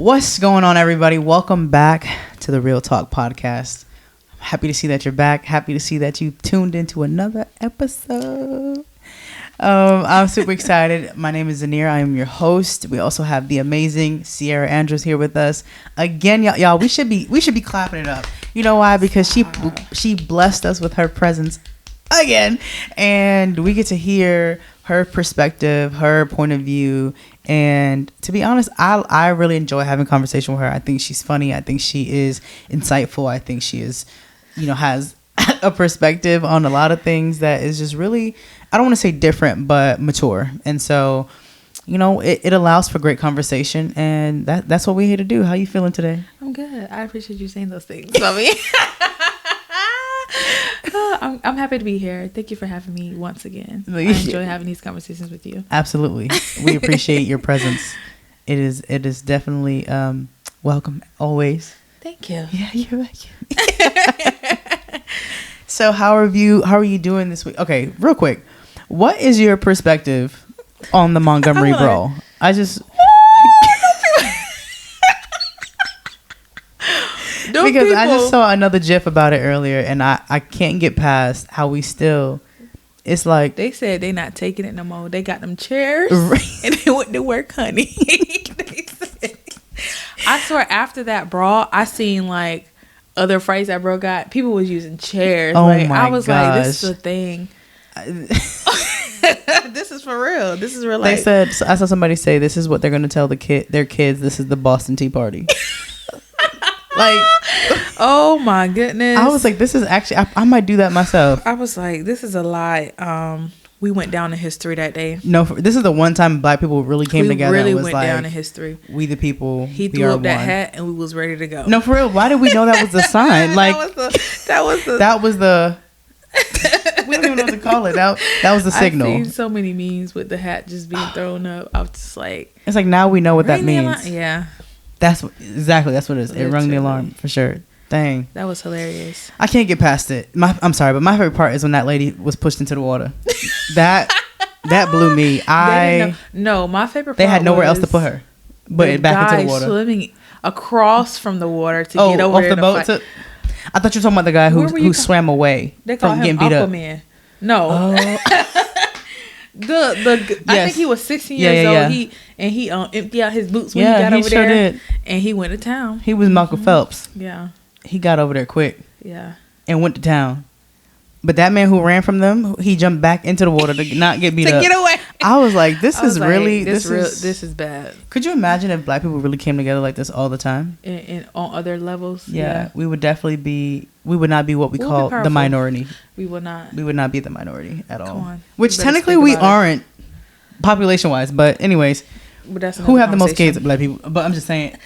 What's going on, everybody? Welcome back to the Real Talk podcast. I'm happy to see that you're back. Happy to see that you tuned into another episode. I'm super excited. My name is Zhanyr. I am your host. We also have the amazing Sierra Andrews here with us. Again, y'all, we should be clapping it up. You know why? Because she blessed us with her presence again, and we get to hear her perspective, her point of view. And to be honest, I really enjoy having conversation with her. I think she's funny. I think she is insightful. I think she is, has a perspective on a lot of things that is just really, I don't want to say different, but mature. And so, it allows for great conversation, and that's what we're here to do. How you feeling today? I'm good. I appreciate you saying those things. I'm happy to be here. Thank you for having me once again. I enjoy having these conversations with you. Absolutely. We appreciate your presence. It is definitely welcome always. Thank you. Yeah, you're welcome. So how are you doing this week? Okay, real quick. What is your perspective on the Montgomery brawl? Because I just saw another GIF about it earlier, and I can't get past how we still. It's like they said they not taking it no more. They got them chairs and they went to work, honey. I swear, after that brawl, I seen like other fights that bro got. People was using chairs. Oh like, my I was gosh. like, this is a thing. This is for real. This is real life. They said, I saw somebody say this is what they're going to tell their kids. This is the Boston Tea Party. Like, oh my goodness. I was like, this is actually, I might do that myself. I was like, this is a lie. We went down in history that day. No, this is the one time Black people really came together. Really and was went like, down in history. We the people. He threw up that hat and we was ready to go. No, for real. Why did we know that was the sign? Like that was the we don't even know what to call it. That was the signal. I've seen so many memes with the hat just being thrown up. I was just like, it's like, now we know what that means. Yeah. That's what it is. It rung the alarm for sure. Dang. That was hilarious. I can't get past it. I'm sorry, but my favorite part is when that lady was pushed into the water. That blew me. No, my favorite part they had nowhere else to put her. But back into the water. Swimming across from the water to get over off the boat. I thought you were talking about the guy who swam away from getting beat Aquaman. Up. No. I think he was 16 years old. He emptied out his boots when he got over there. Did. And he went to town. He was Malcolm Phelps. Yeah. He got over there quick. Yeah. And went to town. But that man who ran from them, he jumped back into the water to not get beat up. To get away. I was like, this is bad. Could you imagine if Black people really came together like this all the time? And on other levels? Yeah. We would definitely be, we would not be what we call the minority. We would not. We would not be the minority at all. Come on. Which technically we aren't population-wise. But anyways, who have the most kids? Black people. But I'm just saying.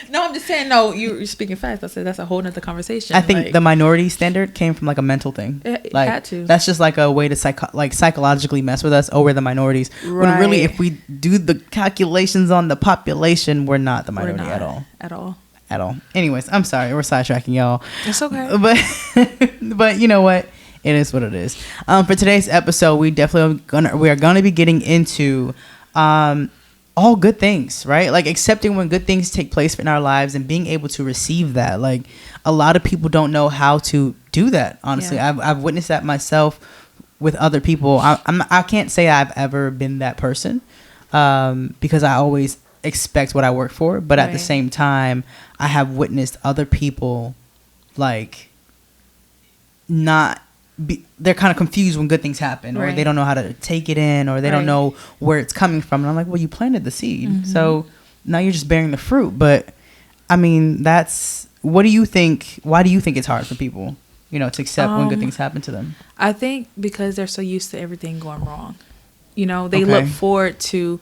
No, I'm just saying. No, you're speaking fast. I said that's a whole nother conversation. I think the minority standard came from like a mental thing. It had to. That's just like a way to psychologically mess with us. Oh, we're the minorities. Right. When really, if we do the calculations on the population, we're not the minority at all. At all. Anyways, I'm sorry, we're sidetracking y'all. It's okay. But you know what? It is what it is. For today's episode, we are gonna be getting into all good things, right? Like accepting when good things take place in our lives and being able to receive that. Like a lot of people don't know how to do that. Honestly, yeah. I've witnessed that myself with other people. I can't say I've ever been that person because I always expect what I work for. But at the same time, I have witnessed other people like they're kind of confused when good things happen, or they don't know how to take it in, or they don't know where it's coming from. And I'm like, well, you planted the seed, so now you're just bearing the fruit. But I mean, what do you think? Why do you think it's hard for people, to accept when good things happen to them? I think because they're so used to everything going wrong. They look forward to.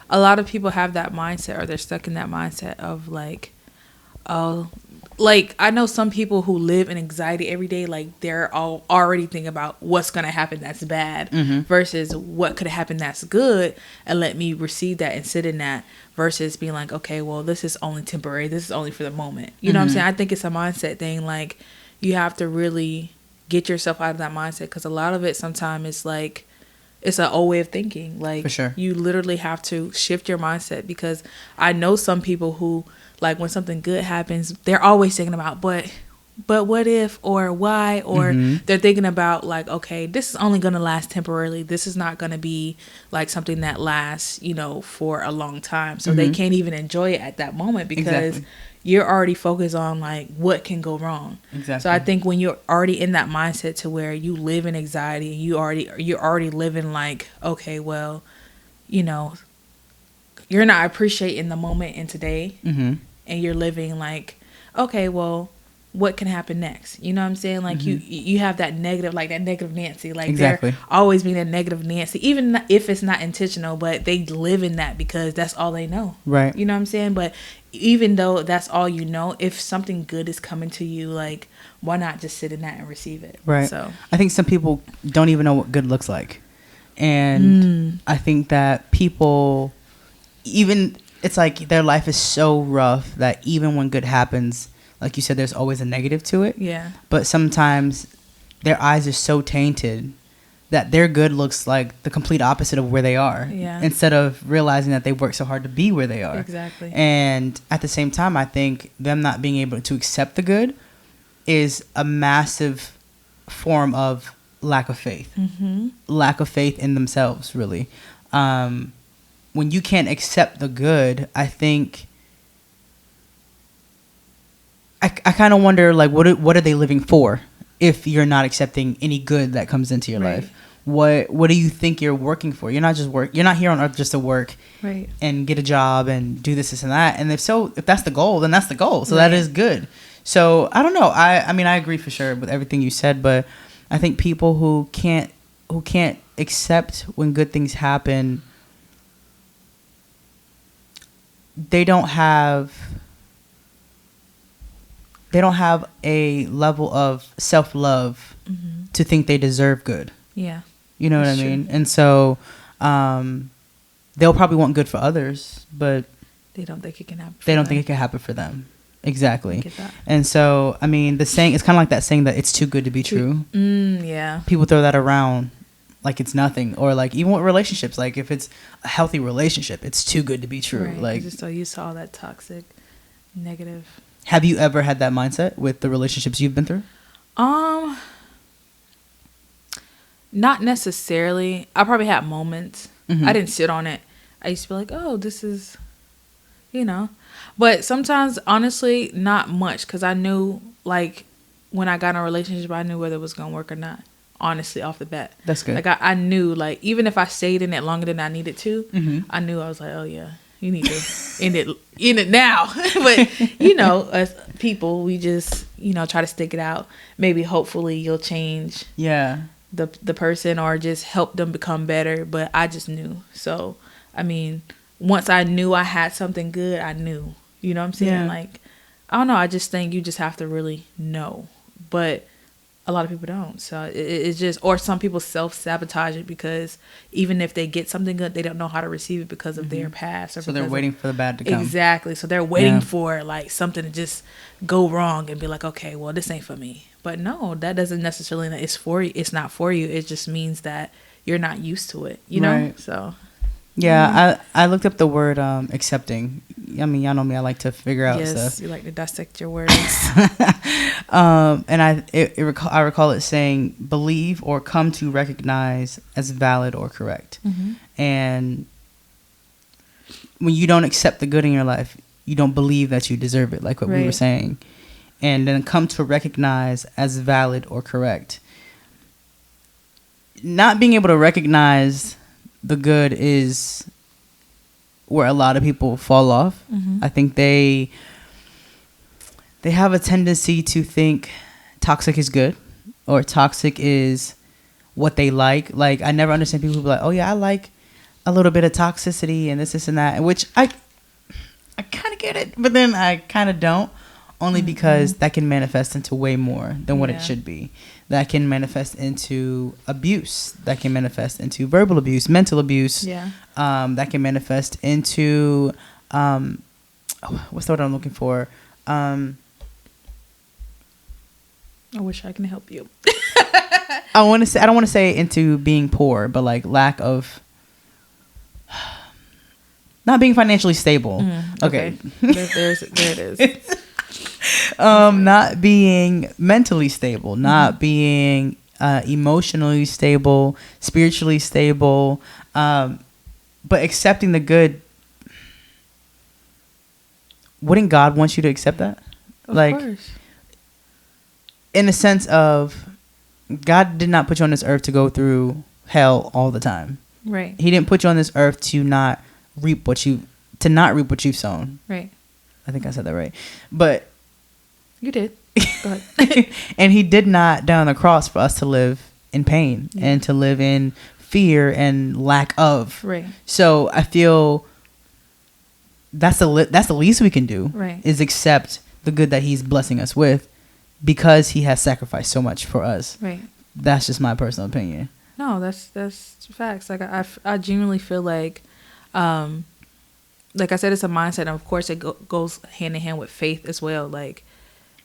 A lot of people have that mindset, or they're stuck in that mindset of like, oh. Like, I know some people who live in anxiety every day, like, they're all already thinking about what's going to happen that's bad versus what could happen that's good, and let me receive that and sit in that versus being like, okay, well, this is only temporary. This is only for the moment. You know what I'm saying? I think it's a mindset thing. Like, you have to really get yourself out of that mindset, because a lot of it sometimes is like, it's an old way of thinking. Like, for sure, you literally have to shift your mindset, because I know some people who, like, when something good happens, they're always thinking about, but what if, or why, or they're thinking about, like, okay, this is only going to last temporarily. This is not going to be like something that lasts, for a long time. So they can't even enjoy it at that moment, because you're already focused on, like, what can go wrong. Exactly. So I think when you're already in that mindset to where you live in anxiety, and you're already living like, okay, well, you're not appreciating the moment in today, and you're living like, okay, well, what can happen next? You know what I'm saying? Like, you have that negative Nancy, like, they're always being a negative Nancy, even if it's not intentional, but they live in that because that's all they know. Right. You know what I'm saying? But even though that's all you know, if something good is coming to you, like, why not just sit in that and receive it? Right. So I think some people don't even know what good looks like. And I think that people, even, it's like their life is so rough that even when good happens, like you said, there's always a negative to it. Yeah. But sometimes their eyes are so tainted that their good looks like the complete opposite of where they are. Yeah. Instead of realizing that they worked so hard to be where they are. Exactly. And at the same time, I think them not being able to accept the good is a massive form of lack of faith. Lack of faith in themselves, really. When you can't accept the good, I think I kind of wonder, like, what are they living for if you're not accepting any good that comes into your life? What do you think you're working for? You're not here on earth just to work and get a job and do this and that. And if that's the goal, then that's the goal. So that is good. So I don't know. I mean, I agree for sure with everything you said, but I think people who can't accept when good things happen, they don't have a level of self-love to think they deserve good. Yeah. You know what I mean? And so they'll probably want good for others, but they don't think it can happen. They don't think it can happen for them. Exactly. I get that. And so, I mean, the saying, it's kind of like that saying that it's too good to be true. Yeah. People throw that around like it's nothing, or like even with relationships, like if it's a healthy relationship, it's too good to be true. Right. Like, just so you saw that toxic, negative. Have you ever had that mindset with the relationships you've been through? Not necessarily. I probably had moments. I didn't sit on it. I used to be like, oh, this is, But sometimes, honestly, not much. Because I knew, like, when I got in a relationship, I knew whether it was going to work or not. Honestly, off the bat. That's good. Like, I knew, like, even if I stayed in it longer than I needed to, I knew I was like, oh, yeah. You need to end it now. But, as people, we just, try to stick it out. Maybe, hopefully, you'll change the person or just help them become better. But I just knew. So, I mean, once I knew I had something good, I knew. You know what I'm saying? Yeah. Like, I don't know. I just think you just have to really know. But a lot of people don't. So it's just, or some people self-sabotage it because even if they get something good, they don't know how to receive it because of their past. Or so they're waiting for the bad to come. Exactly. So they're waiting for like something to just go wrong and be like, okay, well, this ain't for me. But no, that doesn't necessarily mean it's for you. It's not for you. It just means that you're not used to it, you know? Right. So. Yeah, I looked up the word accepting. I mean, y'all know me. I like to figure out stuff. Yes, you like to dissect your words. And I recall it saying believe or come to recognize as valid or correct. And when you don't accept the good in your life, you don't believe that you deserve it, like what we were saying. And then come to recognize as valid or correct. Not being able to recognize the good is where a lot of people fall off. I think they have a tendency to think toxic is good or toxic is what they like. Like, I never understand people who be like, oh yeah, I like a little bit of toxicity and this and that, which I kind of get it, but then I kind of don't, only because that can manifest into way more than what it should be. That can manifest into abuse. That can manifest into verbal abuse, mental abuse. That can manifest into what's the word I'm looking for? I wish I can help you. I don't want to say into being poor, but like lack of not being financially stable. Okay. There it is. Not being mentally stable, not being emotionally stable, spiritually stable, but accepting the good. Wouldn't God want you to accept that? Of course. In the sense of God did not put you on this earth to go through hell all the time. Right. He didn't put you on this earth to not reap what you've sown. Right. I think I said that right. But you did. Go ahead. And he did not die on the cross for us to live in pain and to live in fear and lack of. Right. So I feel that's the least we can do. Right. Is accept the good that he's blessing us with, because he has sacrificed so much for us. Right. That's just my personal opinion. No, that's facts. Like I genuinely feel like I said, it's a mindset, and of course it goes hand in hand with faith as well. Like,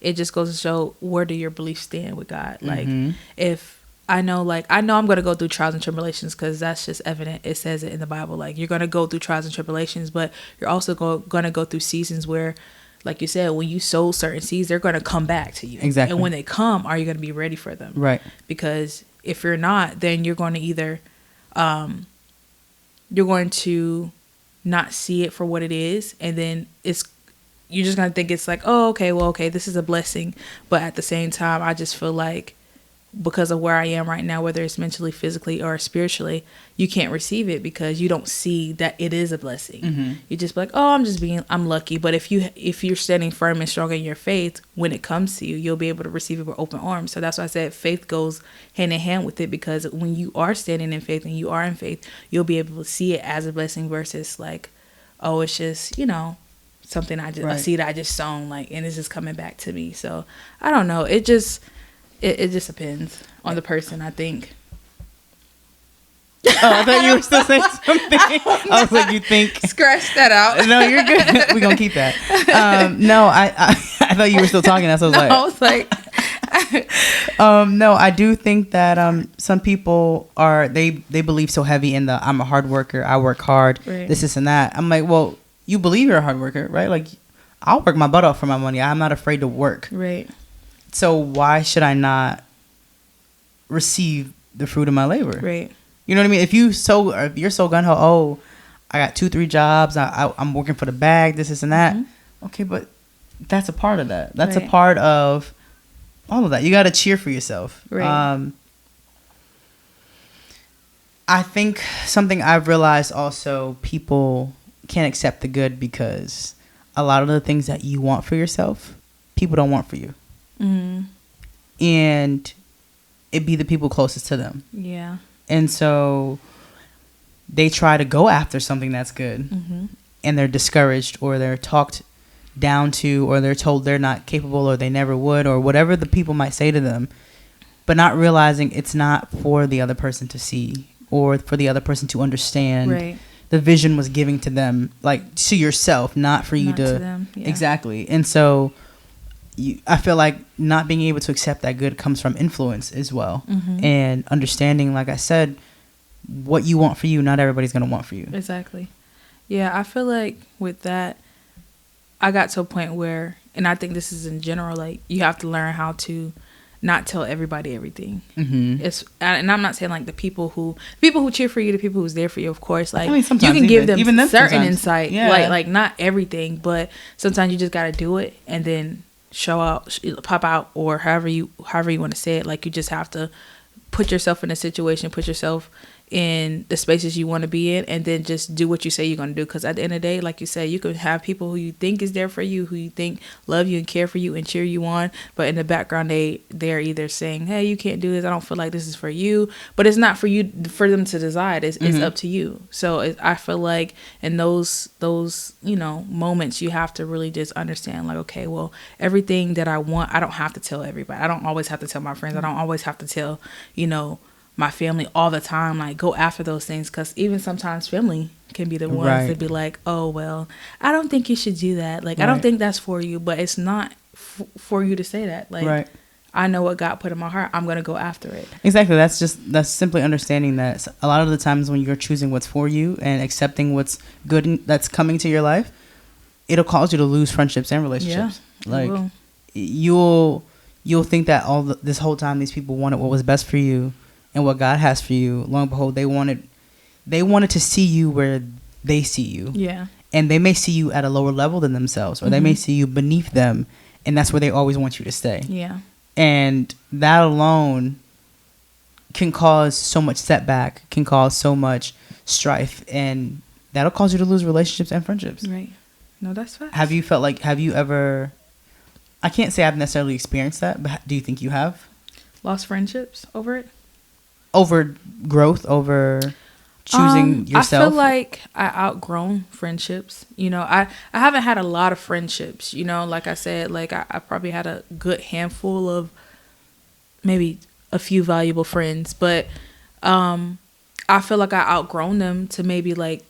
it just goes to show, where do your beliefs stand with God? Like, if I know I'm going to go through trials and tribulations, because that's just evident. It says it in the Bible. Like, you're going to go through trials and tribulations, but you're also going to go through seasons where, like you said, when you sow certain seeds, they're going to come back to you. Exactly. And when they come, are you going to be ready for them? Right. Because if you're not, then you're going to either, you're going to not see it for what it is, and then you're just going to think it's like, oh, okay, this is a blessing. But at the same time, I just feel like, because of where I am right now, whether it's mentally, physically, or spiritually, you can't receive it because you don't see that it is a blessing. You just be like, oh, I'm lucky. But if you're standing firm and strong in your faith, when it comes to you, you'll be able to receive it with open arms. So that's why I said faith goes hand in hand with it, because when you are standing in faith and you are in faith, you'll be able to see it as a blessing versus like, oh, it's just, something a seed I just sown, like, and it's just coming back to me. So I don't know. It just depends on the person, I think. Oh, I thought you were still saying something. I was like, you think? Scratch that out. No, you're good. We're going to keep that. No, I thought you were still talking. That's what I was like. No, I do think that some people they believe so heavy in the, I'm a hard worker, I work hard, this and that. I'm like, well, you believe you're a hard worker, right? Like, I'll work my butt off for my money. I'm not afraid to work. Right. So why should I not receive the fruit of my labor? Right. You know what I mean? If you're so gun ho, oh, I got 2-3 jobs, I'm working for the bag, this and that. Okay, but that's a part of that. That's a part of all of that. You got to cheer for yourself. Right. I think something I've realized also, people can't accept the good because a lot of the things that you want for yourself, people don't want for you. And it be the people closest to them. Yeah. And so they try to go after something that's good, and they're discouraged, or they're talked down to, or they're told they're not capable, or they never would, or whatever the people might say to them, but not realizing it's not for the other person to see, or for the other person to understand. Right. The vision was giving to them, like, to yourself, not for you to them. Yeah. Exactly. And so I feel like not being able to accept that good comes from influence as well. And understanding, like I said, what you want for you, not everybody's going to want for you. Exactly. Yeah, I feel like with that, I got to a point where, and I think this is in general, like, you have to learn how to not tell everybody everything. And I'm not saying like the people who cheer for you, the people who's there for you, of course, like, I mean, you can give them certain insight, like not everything, but sometimes you just got to do it and then show out, pop out, or however you want to say it. Like, you just have to put yourself in a situation, put yourself in the spaces you want to be in, and then just do what you say you're going to do. Because at the end of the day, like you said, you could have people who you think is there for you, who you think love you and care for you and cheer you on, but in the background they're either saying, hey, you can't do this, I don't feel like this is for you. But it's not for them to decide. It's up to you. So I feel like in those moments, you have to really just understand, like, okay, well, everything that I want, I don't have to tell everybody. I don't always have to tell my friends. I don't always have to tell my family all the time, like, go after those things, because even sometimes family can be the ones that be like, oh, well, I don't think you should do that, like, I don't think that's for you. But it's not for you to say that, like, I know what God put in my heart. I'm going to go after it. Exactly. That's simply understanding that a lot of the times when you're choosing what's for you and accepting what's good that's coming to your life, it'll cause you to lose friendships and relationships. Yeah, like you'll think that this whole time these people wanted what was best for you and what God has for you. Lo and behold, they wanted to see you where they see you. Yeah. And they may see you at a lower level than themselves, or they may see you beneath them, and that's where they always want you to stay. Yeah. And that alone can cause so much setback, can cause so much strife, and that'll cause you to lose relationships and friendships. Right. No, that's fast. Have you ever, I can't say I've necessarily experienced that, but do you think you have? Lost friendships over it? Over growth, over choosing yourself? I feel like I outgrown friendships. You know, I haven't had a lot of friendships. You know, like I said, like I probably had a good handful of maybe a few valuable friends. But I feel like I outgrown them to maybe like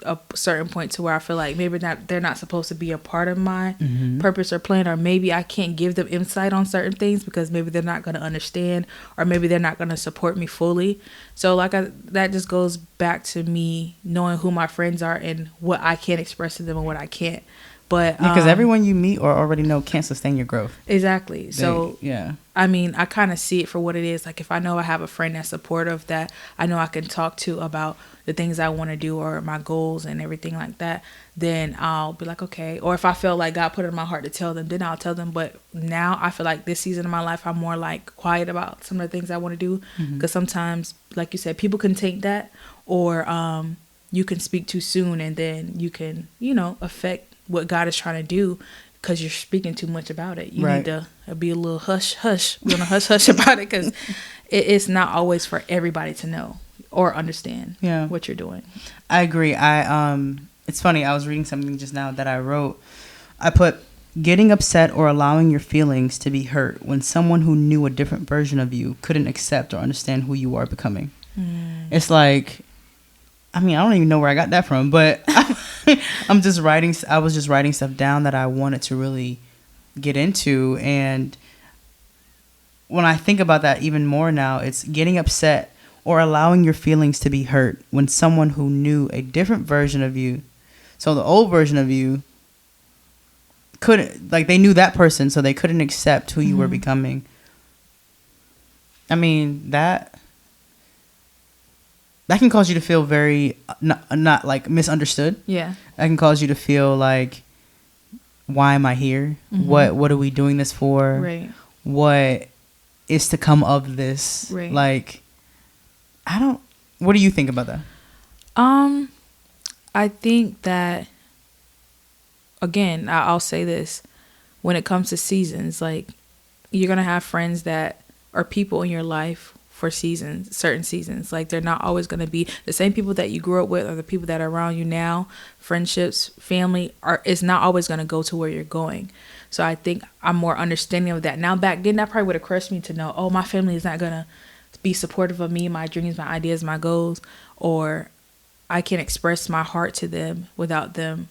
a certain point to where I feel like maybe they're not supposed to be a part of my purpose or plan, or maybe I can't give them insight on certain things because maybe they're not going to understand, or maybe they're not going to support me fully. So that just goes back to me knowing who my friends are and what I can express to them and what I can't. But because everyone you meet or already know can't sustain your growth. Exactly. So yeah, I mean, I kind of see it for what it is. Like if I know I have a friend that's supportive, that I know I can talk to about the things I want to do or my goals and everything like that, then I'll be like, okay. Or if I feel like God put it in my heart to tell them, then I'll tell them. But now I feel like this season of my life, I'm more like quiet about some of the things I want to do. Because sometimes, like you said, people can take that, or you can speak too soon, and then you can, affect what God is trying to do because you're speaking too much about it. You need to be a little hush hush. We're gonna hush hush about it because it's not always for everybody to know or understand what you're doing. I agree. It's funny. I was reading something just now that I wrote. I put, getting upset or allowing your feelings to be hurt when someone who knew a different version of you couldn't accept or understand who you are becoming. It's like, I mean, I don't even know where I got that from, but I was just writing stuff down that I wanted to really get into. And when I think about that even more now, it's getting upset or allowing your feelings to be hurt when someone who knew a different version of you, so the old version of you, couldn't, like, they knew that person, so they couldn't accept who you were becoming. I mean, that can cause you to feel very not like misunderstood. Yeah. That can cause you to feel like, why am I here? What are we doing this for? Right. What is to come of this? Right. Like, what do you think about that? I think that, again, I'll say this, when it comes to seasons, like, you're going to have friends that are people in your life for seasons, certain seasons. Like, they're not always going to be the same people that you grew up with or the people that are around you now. Friendships, family is not always going to go to where you're going. So I think I'm more understanding of that. Now, back then, that probably would have crushed me to know, oh, my family is not going to be supportive of me, my dreams, my ideas, my goals, or I can express my heart to them without them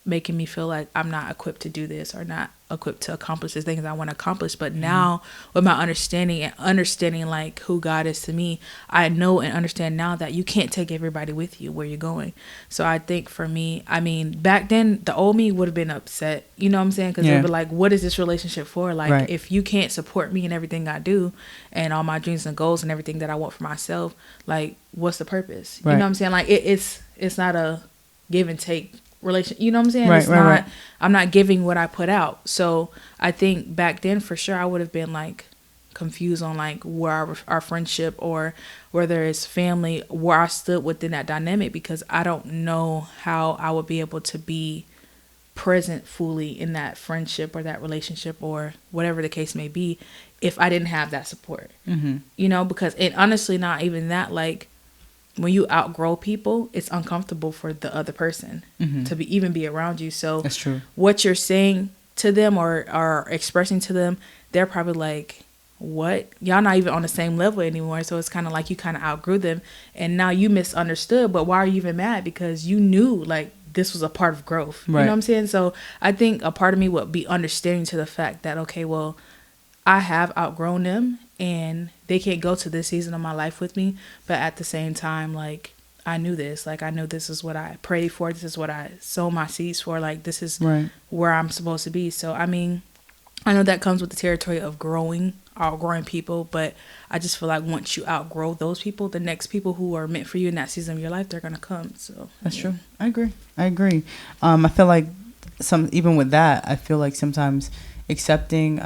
making me feel like I'm not equipped to do this or not equipped to accomplish the things I want to accomplish. But now with my understanding like who God is to me, I know and understand now that you can't take everybody with you where you're going. So I think for me, I mean, back then the old me would have been upset, you know what I'm saying? Because they'd be like, what is this relationship for? Like, if you can't support me in everything I do and all my dreams and goals and everything that I want for myself, like, what's the purpose? You know what I'm saying? Like, it's not a give and take relation, you know what I'm saying? I'm not giving what I put out. So I think back then for sure I would have been like confused on like where our friendship or whether it's family, where I stood within that dynamic, because I don't know how I would be able to be present fully in that friendship or that relationship or whatever the case may be if I didn't have that support. You know, because it honestly, not even that, like, when you outgrow people, it's uncomfortable for the other person to even be around you. So that's true. What you're saying to them or expressing to them, they're probably like, what? Y'all not even on the same level anymore. So it's kind of like you kind of outgrew them and now you misunderstood. But why are you even mad? Because you knew like this was a part of growth. You know what I'm saying? So I think a part of me would be understanding to the fact that, okay, well, I have outgrown them and they can't go to this season of my life with me. But at the same time, like, I knew this. Like, I know this is what I prayed for. This is what I sow my seeds for. Like, this is where I'm supposed to be. So, I mean, I know that comes with the territory of outgrowing people. But I just feel like once you outgrow those people, the next people who are meant for you in that season of your life, they're going to come. So that's true. I agree. I feel like even with that, I feel like sometimes accepting,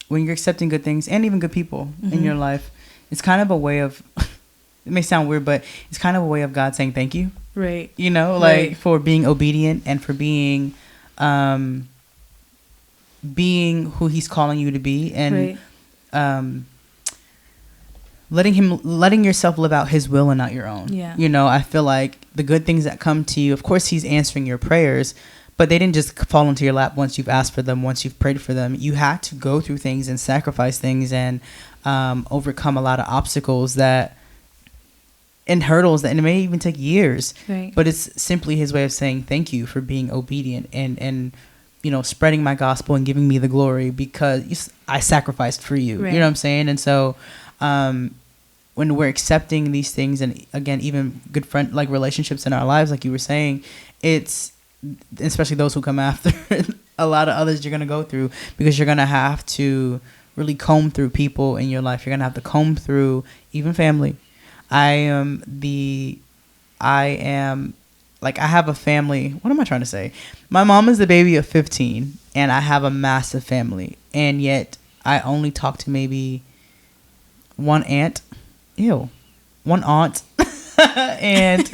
when you're accepting good things and even good people in your life, it's kind of a way of, it may sound weird, but it's kind of a way of God saying thank you. Right. You know, like for being obedient and for being who he's calling you to be, and letting yourself live out his will and not your own. Yeah. You know, I feel like the good things that come to you, of course he's answering your prayers, but they didn't just fall into your lap once you've asked for them, once you've prayed for them. You had to go through things and sacrifice things and overcome a lot of obstacles and hurdles that, and it may even take years. Right. But it's simply his way of saying thank you for being obedient and you know, spreading my gospel and giving me the glory because I sacrificed for you. Right. You know what I'm saying? And so when we're accepting these things, and again, even good friend like relationships in our lives, like you were saying, it's especially those who come after a lot of others you're going to go through, because you're going to have to really comb through people in your life. You're going to have to comb through even family. I have a family. What am I trying to say? My mom is the baby of 15 and I have a massive family, and yet I only talk to maybe one aunt. One aunt. And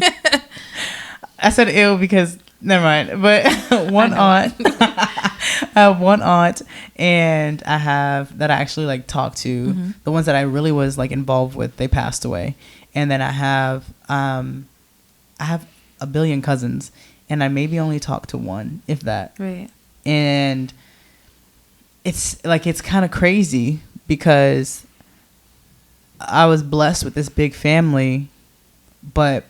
I said ew because never mind. But one aunt. I have one aunt, and I have that I actually like talk to. Mm-hmm. The ones that I really was like involved with, they passed away. And then I have a billion cousins, and I maybe only talk to one, if that. Right. And it's kind of crazy because I was blessed with this big family, but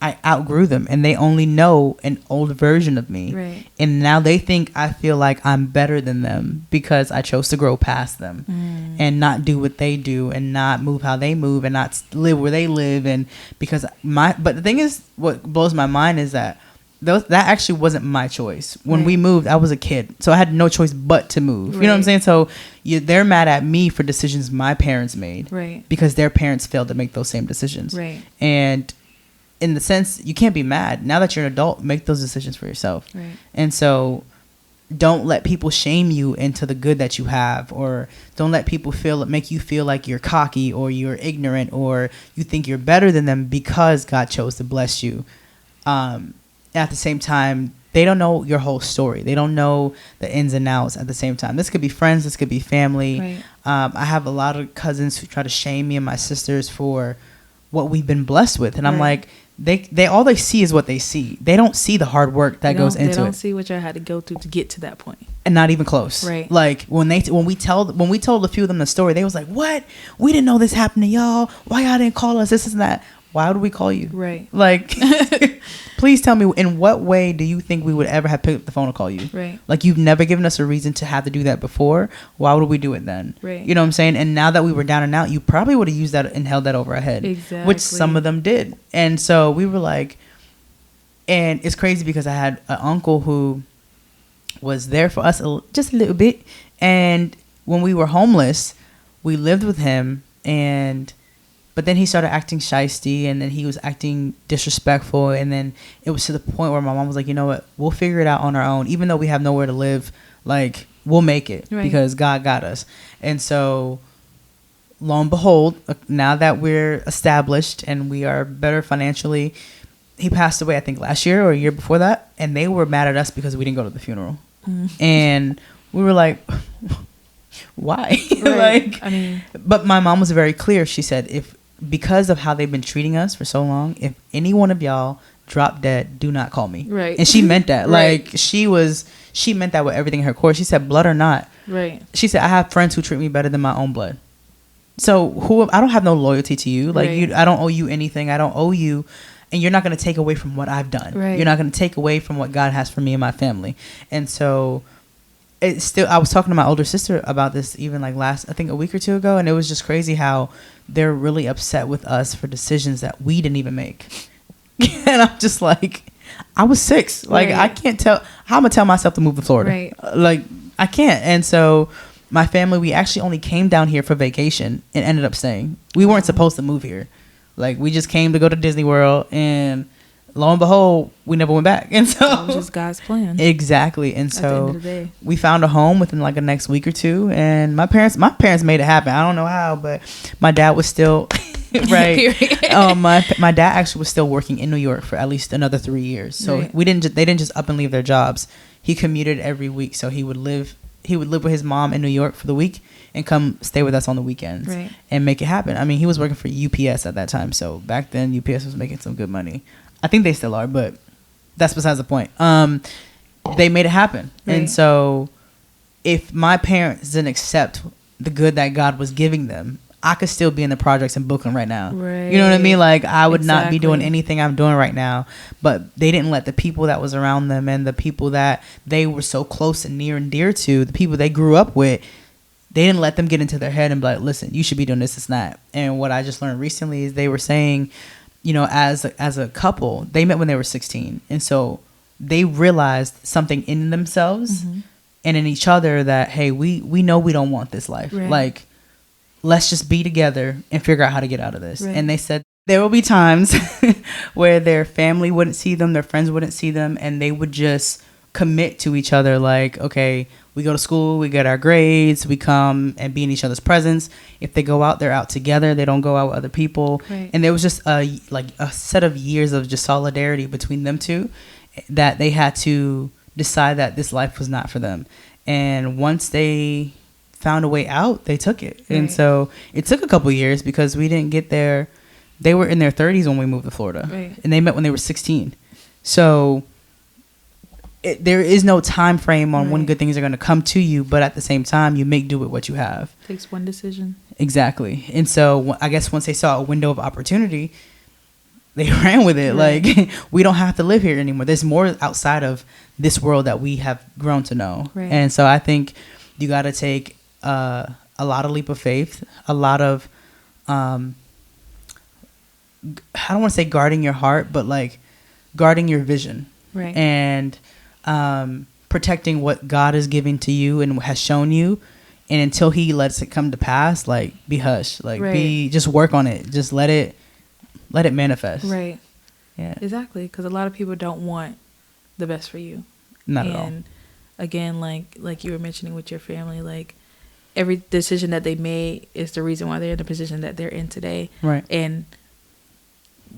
I outgrew them, and they only know an old version of me. Right. And now they think I feel like I'm better than them because I chose to grow past them and not do what they do and not move how they move and not live where they live. And but the thing is, what blows my mind is that that actually wasn't my choice. When we moved, I was a kid, so I had no choice but to move. You know what I'm saying? So they're mad at me for decisions my parents made, right? Because their parents failed to make those same decisions, right? And in the sense, you can't be mad. Now that you're an adult, make those decisions for yourself. Right. And so don't let people shame you into the good that you have, or don't let people make you feel like you're cocky or you're ignorant or you think you're better than them because God chose to bless you. At the same time, they don't know your whole story. They don't know the ins and outs at the same time. This could be friends. This could be family. Right. I have a lot of cousins who try to shame me and my sisters for what we've been blessed with. And I'm like, they all they see is what they see. They don't see the hard work that goes into it. They don't see what you had to go through to get to that point. And not even close. Right. Like when we told a few of them the story, they was like, "What? We didn't know this happened to y'all. Why y'all didn't call us? This and that. Why would we call you?" Right. Like, please tell me, in what way do you think we would ever have picked up the phone to call you? Right. Like, you've never given us a reason to have to do that before. Why would we do it then? Right. You know what I'm saying? And now that we were down and out, you probably would have used that and held that over our head. Exactly. Which some of them did. And so we were like, and it's crazy because I had an uncle who was there for us just a little bit. And when we were homeless, we lived with him, but then he started acting shysty, and then he was acting disrespectful. And then it was to the point where my mom was like, you know what, we'll figure it out on our own. Even though we have nowhere to live, like, we'll make it because God got us. And so lo and behold, now that we're established and we are better financially, he passed away, I think last year or a year before that. And they were mad at us because we didn't go to the funeral. And we were like, why? Right. Like, I mean, but my mom was very clear. She said, because of how they've been treating us for so long, if any one of y'all drop dead, do not call me. Right. And she meant that. Right. Like, she meant that with everything in her core. She said, blood or not. Right. She said, I have friends who treat me better than my own blood. So I don't have no loyalty to you. Like, I don't owe you anything. I don't owe you. And you're not going to take away from what I've done. Right. You're not going to take away from what God has for me and my family. And so it's still, I was talking to my older sister about this even like I think a week or two ago, and it was just crazy how they're really upset with us for decisions that we didn't even make. And I'm just like, I was 6. Like, I can't tell, how I'm gonna tell myself to move to Florida. Right. Like, I can't. And so my family, we actually only came down here for vacation and ended up staying. We weren't supposed to move here. Like, we just came to go to Disney World, and lo and behold, we never went back. And so that was just God's plan. Exactly. And so at the end of the day, we found a home within like the next week or two, and my parents made it happen. I don't know how, but my dad was still right. My dad actually was still working in New York for at least another 3 years. So they didn't just up and leave their jobs. He commuted every week, so he would live with his mom in New York for the week and come stay with us on the weekends and make it happen. I mean, he was working for UPS at that time, so back then UPS was making some good money. I think they still are, but that's besides the point. They made it happen. And so if my parents didn't accept the good that God was giving them, I could still be in the projects in Brooklyn right now. You know what I mean? Like, I would not be doing anything I'm doing right now, but they didn't let the people that was around them and the people that they were so close and near and dear to, the people they grew up with, they didn't let them get into their head and be like, listen, you should be doing this, it's not. And what I just learned recently is they were saying, you know, as a couple, they met when they were 16. And so they realized something in themselves and in each other that, hey, we know we don't want this life. Like, let's just be together and figure out how to get out of this. And they said there will be times where their family wouldn't see them, their friends wouldn't see them, and they would just commit to each other. Like, okay, we go to school, we get our grades, we come and be in each other's presence. If they go out, they're out together. They don't go out with other people. And there was just a set of years of just solidarity between them two that they had to decide that this life was not for them. And once they found a way out, they took it. And so it took a couple years because we didn't get there. They were in their 30s when we moved to Florida. And they met when they were 16. So there is no time frame on when good things are going to come to you, but at the same time, you make do with what you have. Takes one decision. Exactly. And so I guess once they saw a window of opportunity, they ran with it. Like, we don't have to live here anymore. There's more outside of this world that we have grown to know. And so I think you got to take a lot of leap of faith, a lot of, I don't want to say guarding your heart, but like guarding your vision. And protecting what God is giving to you and has shown you, and until he lets it come to pass, like, be hush, like just work on it, just let it manifest. Exactly, because a lot of people don't want the best for you. Not at all. And again, like you were mentioning with your family, like, every decision that they made is the reason why they're in the position that they're in today. And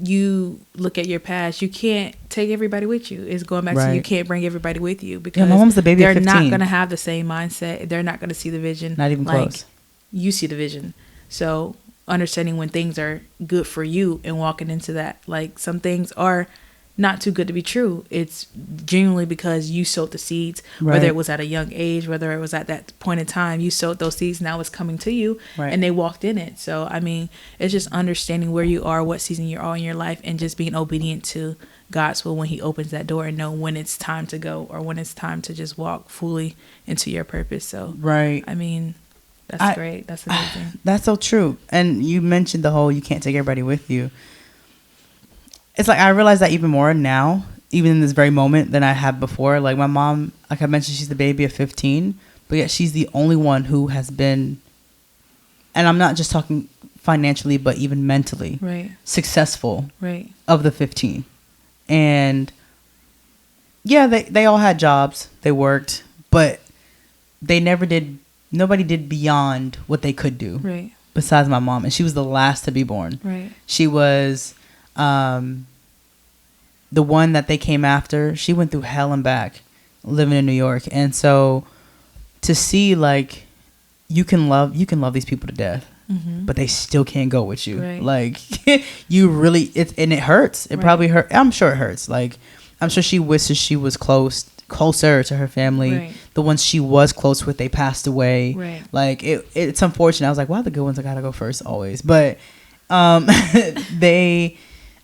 you look at your past, you can't take everybody with you. It's going back to, you can't bring everybody with you because my mom's the baby they're at 15. not going to have the same mindset. They're not going to see the vision. Not even close. You see the vision. So understanding when things are good for you and walking into that, like, some things are not too good to be true. It's genuinely because you sowed the seeds, whether it was at a young age, whether it was at that point in time, you sowed those seeds. Now it's coming to you and they walked in it. So, I mean, it's just understanding where you are, what season you're all in your life, and just being obedient to God's will when he opens that door, and know when it's time to go or when it's time to just walk fully into your purpose. So, I mean, that's great. That's amazing. That's so true. And you mentioned the whole, you can't take everybody with you. It's like, I realize that even more now, even in this very moment, than I had before. Like, my mom, like I mentioned, she's the baby of 15, but yet she's the only one who has been, and I'm not just talking financially, but even mentally, successful of the 15. And yeah, they all had jobs, they worked, but they never did, nobody did beyond what they could do, besides my mom. And she was the last to be born. She was... the one that they came after, she went through hell and back living in New York. And so to see, like, you can love these people to death, but they still can't go with you. Like, you really, and it hurts. It probably hurt. I'm sure it hurts. Like, I'm sure she wishes she was closer to her family. The ones she was close with, they passed away. Like, it's unfortunate. I was like, wow, the good ones, I gotta go first always. But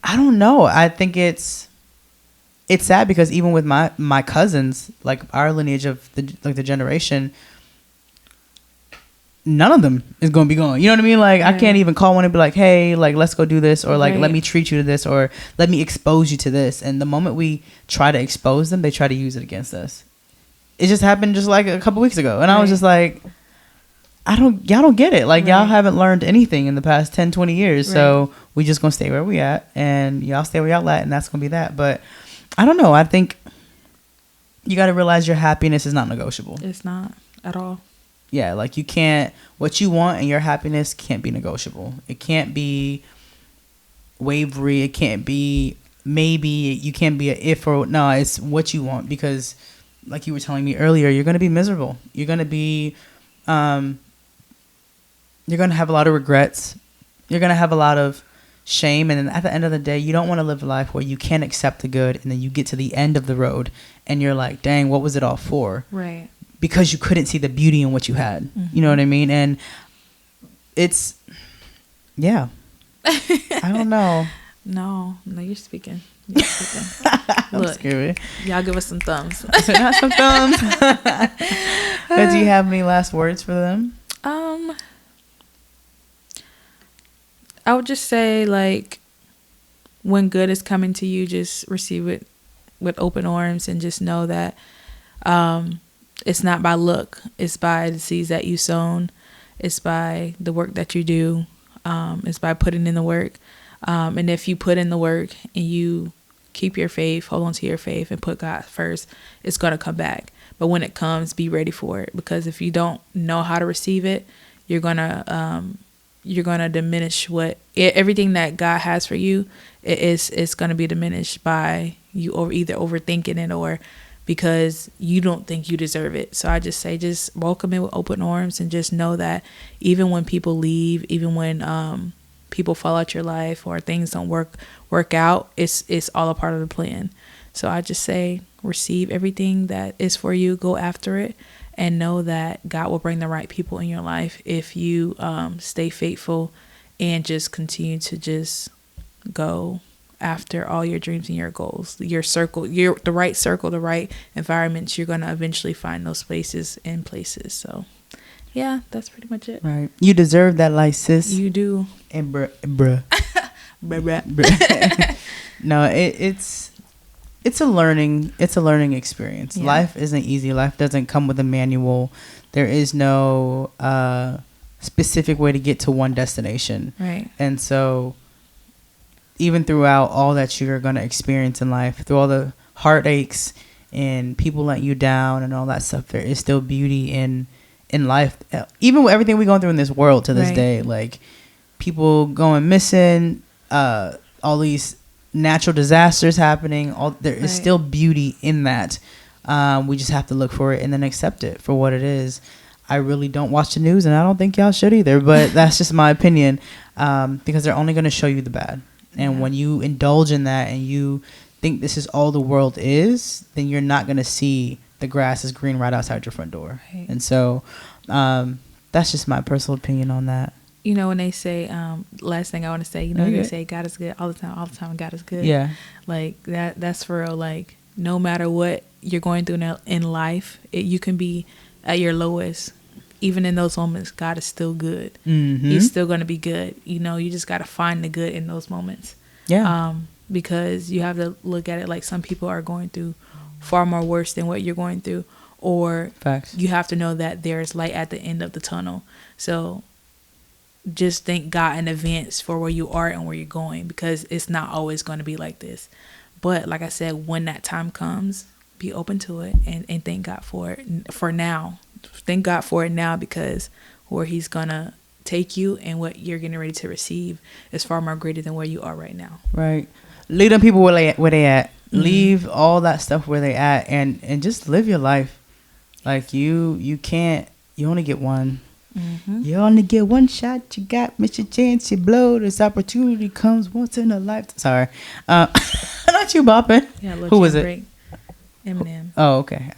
I don't know. I think it's it's sad because even with my cousins, like our lineage of the generation, none of them is going to be going. You know what I mean? Like, right. I can't even call one and be like, hey, like, let's go do this, or like, right. let me treat you to this, or let me expose you to this. And the moment we try to expose them, they try to use it against us. It just happened just like a couple weeks ago. And right. I was just like, y'all don't get it. Like, right. y'all haven't learned anything in the past 10, 20 years. Right. So we just going to stay where we at, and y'all stay where y'all at, and that's going to be that. But I don't know. I think you got to realize your happiness is not negotiable. It's not at all. Yeah, like you can't, what you want and your happiness can't be negotiable. It can't be wavery. It can't be maybe. You can't be a if or no. It's what you want, because like you were telling me earlier, you're going to be miserable. You're going to be, you're going to have a lot of regrets. You're going to have a lot of shame. And then at the end of the day, you don't want to live a life where you can't accept the good. And then you get to the end of the road and you're like, dang, what was it all for? Right. Because you couldn't see the beauty in what you had. Mm-hmm. You know what I mean? And it's, yeah. I don't know. No, you're speaking. You're speaking. Look, scared. Y'all give us some thumbs. Not some thumbs. But do you have any last words for them? I would just say, like, when good is coming to you, just receive it with open arms, and just know that it's not by luck. It's by the seeds that you sown. It's by the work that you do. It's by putting in the work. And if you put in the work and you keep your faith, hold on to your faith, and put God first, it's going to come back. But when it comes, be ready for it. Because if you don't know how to receive it, you're going to diminish everything that God has for you. It's going to be diminished by you either overthinking it or because you don't think you deserve it. So I just say, just welcome it with open arms, and just know that even when people leave, even when people fall out your life or things don't work out, it's all a part of the plan. So I just say, receive everything that is for you, go after it, and know that God will bring the right people in your life if you stay faithful and just continue to just go after all your dreams and your goals. Your circle, the right circle, the right environments, you're going to eventually find those places and places. So yeah, that's pretty much it. Right. You deserve that life, sis. You do. And bruh. No, it's a learning experience. Yeah. Life isn't easy. Life doesn't come with a manual. There is no specific way to get to one destination. Right. And so even throughout all that you're going to experience in life, through all the heartaches and people letting you down and all that stuff, there is still beauty in life. Even with everything we're going through in this world to this day, like people going missing, all these natural disasters happening, there is still beauty in that. We just have to look for it and then accept it for what it is. I really don't watch the news, and I don't think y'all should either, but that's just my opinion, because they're only going to show you the bad. And when you indulge in that and you think this is all the world is, then you're not going to see the grass is green right outside your front door. Right. And so that's just my personal opinion on that. You know, when they say, last thing I want to say, they say God is good all the time, God is good. Yeah. Like that's for real. Like, no matter what you're going through in life, you can be at your lowest. Even in those moments, God is still good. Mm-hmm. He's still going to be good. You just got to find the good in those moments. Yeah. Because you have to look at it like some people are going through far more worse than what you're going through. Or Facts. You have to know that there's light at the end of the tunnel. So just thank God in advance for where you are and where you're going, because it's not always going to be like this. But like I said, when that time comes, be open to it and thank God for it for now. Thank God for it now, because where he's gonna take you and what you're getting ready to receive is far more greater than where you are right now. Right. Leave them people where they at. Mm-hmm. Leave all that stuff where they at, and just live your life. Like you only get one. Mm-hmm. You only get one shot. You got miss your chance. You blow. This opportunity comes once in a lifetime. Sorry, not you bopping. Yeah, who was it? Eminem. Oh, okay.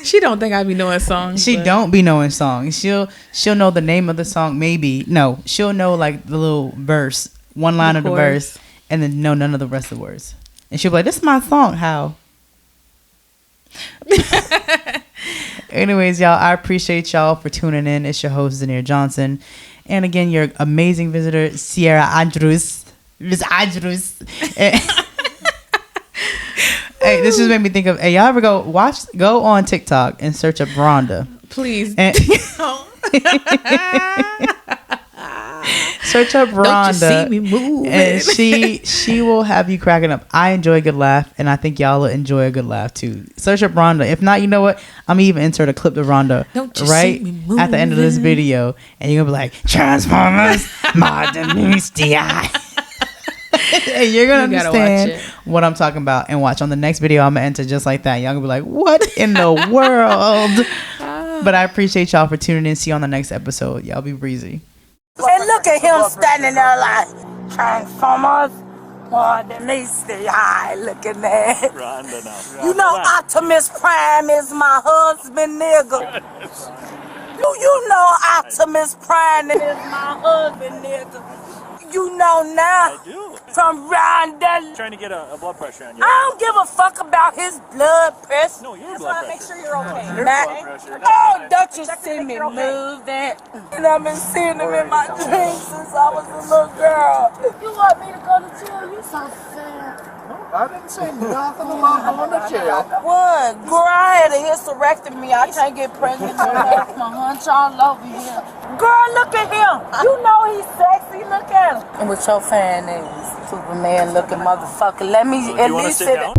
She don't think I be knowing songs. She don't be knowing songs. She'll know the name of the song. Maybe no. She'll know like the little verse, one line of the verse, and then know none of the rest of the words. And she'll be like, this is my song. How? Anyways, y'all, I appreciate y'all for tuning in. It's your host, Zhanyr Johnson. And again, your amazing visitor, Sierra Andrews. Miss Andrews. Hey, this just made me think of, hey, y'all ever go on TikTok and search up Rhonda. Please. And search up Rhonda. Don't you see me moving? And she will have you cracking up. I enjoy a good laugh, and I think y'all will enjoy a good laugh too. Search up Rhonda. If not, you know what? I'm gonna even insert a clip of Rhonda right at the end of this video, and you're gonna be like, Transformers, Modern Misty Eye. And you're gonna understand what I'm talking about and watch on the next video. I'm gonna enter just like that. Y'all gonna be like, what in the world? But I appreciate y'all for tuning in. See you on the next episode. Y'all be breezy. And look at him standing there like Transformers. Oh, the misty eye looking at. You know Optimus Prime is my husband, nigga. You know Optimus Prime is my husband, nigga. You know now. I do. From Rhonda. Trying to get a blood pressure on you. I don't give a fuck about his blood pressure. No, your blood pressure. Make sure You're okay. Your blood pressure. Oh, don't you see me move that? And I've been seeing him in my dreams since I was a little girl. You want me to go to jail? You so sad. I didn't say nothing about going to jail. What? Girl, I had a hysterectomy. I can't get pregnant. My hunch all over here. Girl, look at him. You know he's sexy. Look at him. And with your fan is Superman looking motherfucker. Let me at least sit down.